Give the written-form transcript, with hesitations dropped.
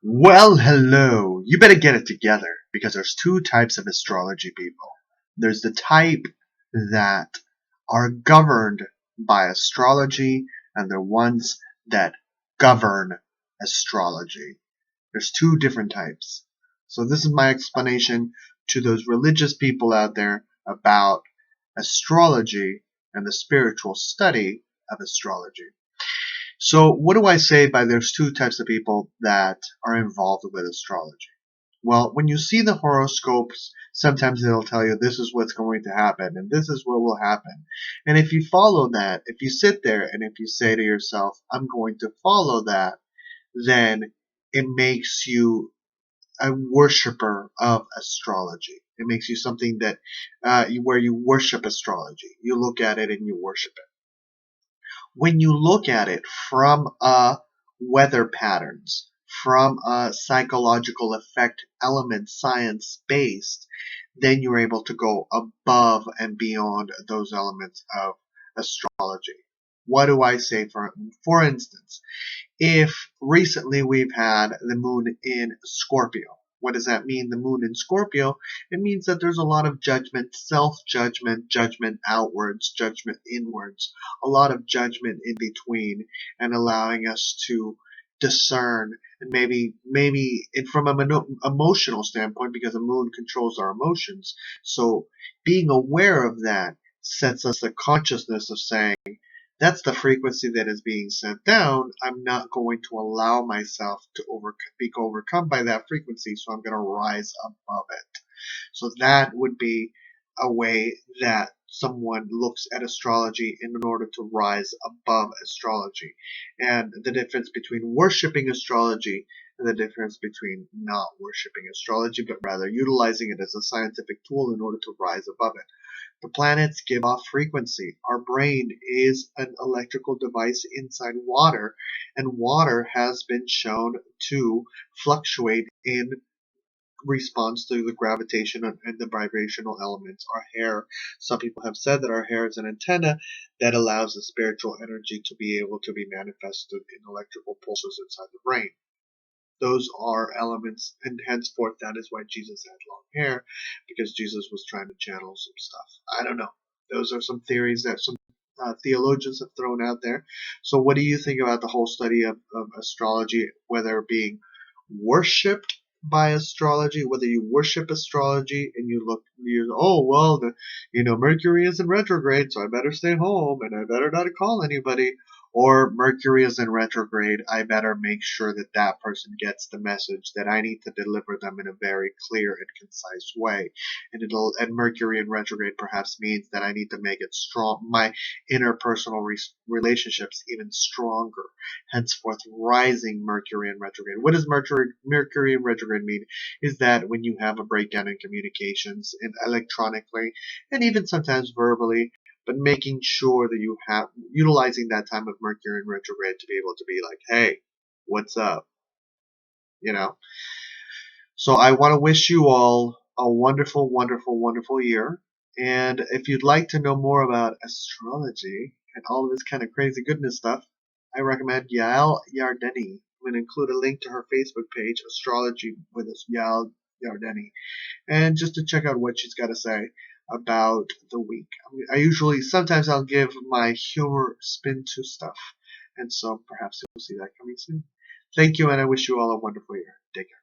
Well, hello. You better get it together because there's two types of astrology people. There's the type that are governed by astrology and the ones that govern astrology. There's two different types. So this is my explanation to those religious people out there about astrology and the spiritual study of astrology. So, what do I say by there's two types of people that are involved with astrology? Well, when you see the horoscopes, sometimes they'll tell you this is what's going to happen and this is what will happen. And if you follow that, if you sit there and if you say to yourself, I'm going to follow that, then it makes you a worshiper of astrology. It makes you something that where you worship astrology. You look at it and you worship it. When you look at it from a weather patterns, from a psychological effect element science based, then you're able to go above and beyond those elements of astrology. What do I say for instance? If recently we've had the moon in Scorpio, what does that mean, the moon in Scorpio? It means that there's a lot of judgment, self-judgment, judgment outwards, judgment inwards, a lot of judgment in between, and allowing us to discern and maybe from an emotional standpoint, because the moon controls our emotions. So being aware of that sets us a consciousness of saying, that's the frequency that is being sent down. I'm not going to allow myself to be overcome by that frequency, so I'm going to rise above it. So that would be a way that someone looks at astrology in order to rise above astrology. And the difference between worshiping astrology and the difference between not worshiping astrology, but rather utilizing it as a scientific tool in order to rise above it. The planets give off frequency. Our brain is an electrical device inside water, and water has been shown to fluctuate in response to the gravitation and the vibrational elements. Our hair, some people have said that our hair is an antenna that allows the spiritual energy to be able to be manifested in electrical pulses inside the brain. Those are elements, and henceforth that is why Jesus had long hair, because Jesus was trying to channel some stuff. I don't know. Those are some theories that some theologians have thrown out there. So, what do you think about the whole study of astrology, whether being worshipped by astrology, whether you worship astrology and oh well, Mercury is in retrograde, so I better stay home and I better not call anybody, or Mercury is in retrograde, I better make sure that that person gets the message that I need to deliver them in a very clear and concise way. And Mercury in retrograde perhaps means that I need to make it strong, my interpersonal relationships even stronger. Henceforth, rising Mercury in retrograde. What does Mercury in retrograde mean? Is that when you have a breakdown in communications and electronically and even sometimes verbally, but making sure that you have utilizing that time of Mercury in retrograde to be able to be like, hey, what's up? You know? So I want to wish you all a wonderful, wonderful, wonderful year. And if you'd like to know more about astrology and all of this kind of crazy goodness stuff, I recommend Yael Yardeni. I'm going to include a link to her Facebook page, Astrology with Yael Yardeni, and just to check out what she's got to say about the week. Sometimes I'll give my humor spin to stuff, and so perhaps you'll see that coming soon. Thank you, and I wish you all a wonderful year. Take care.